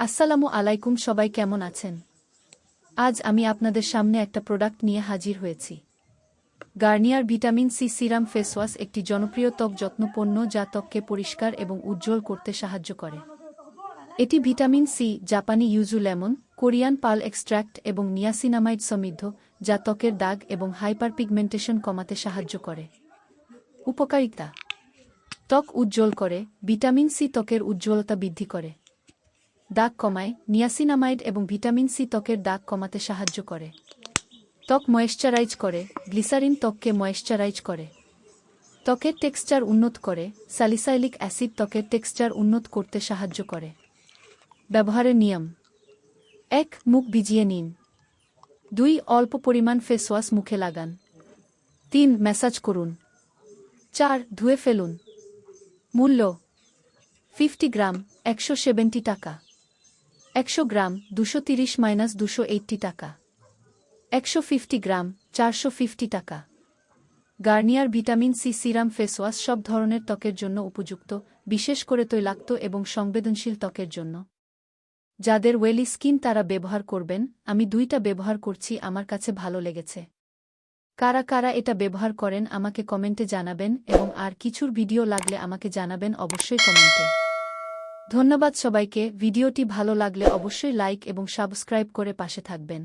আসসালামু আলাইকুম, সবাই কেমন আছেন? আজ আমি আপনাদের সামনে একটা প্রোডাক্ট নিয়ে হাজির হয়েছি। Garnier vitamin C serum face wash একটি জনপ্রিয় ত্বক যত্ন পণ্য যা ত্বককে পরিষ্কার এবং উজ্জ্বল করতে সাহায্য করে। এটি ভিটামিন সি, জাপানি yuzu lemon, Korean pearl extract এবং নিয়াসিনামাইড সমৃদ্ধ, যা ত্বকের দাগ এবং হাইপারপিগমেন্টেশন কমাতে সাহায্য করে। উপকারিতা: ত্বক উজ্জ্বল করে। ভিটামিন সি ত্বকের উজ্জ্বলতা বৃদ্ধি করে। দাগ কমায়। নিয়াসিনামাইড এবং ভিটামিন সি ত্বকের দাগ কমাতে সাহায্য করে। ত্বক ময়েশ্চারাইজ করে। গ্লিসারিন ত্বককে ময়েশ্চারাইজ করে। ত্বকের টেক্সচার উন্নত করে। স্যালিসাইলিক অ্যাসিড ত্বকের টেক্সচার উন্নত করতে সাহায্য করে। ব্যবহারের নিয়ম: ১. মুখ ভিজিয়ে নিন। ২. অল্প পরিমাণ ফেস ওয়াশ মুখে লাগান। ৩. ম্যাসাজ করুন। ৪. ধুয়ে ফেলুন। মূল্য: 50 গ্রাম 170 টাকা, 100 গ্রাম 230-280 টাকা, 150 গ্রাম 450 টাকা। Garnier vitamin C serum face wash সব ধরনের ত্বকের জন্য উপযুক্ত, বিশেষ করে তৈলাক্ত এবং সংবেদনশীল ত্বকের জন্য। যাদের ওয়েলি স্কিন তারা ব্যবহার করবেন। আমি 2টা ব্যবহার করছি, আমার কাছে ভালো লেগেছে। কারা কারা এটা ব্যবহার করেন আমাকে কমেন্টে জানাবেন, এবং আর কিছুর ভিডিও লাগলে আমাকে জানাবেন অবশ্যই কমেন্টে। ধন্যবাদ সবাইকে। ভিডিওটি ভালো লাগলে অবশ্যই লাইক এবং সাবস্ক্রাইব করে পাশে থাকবেন।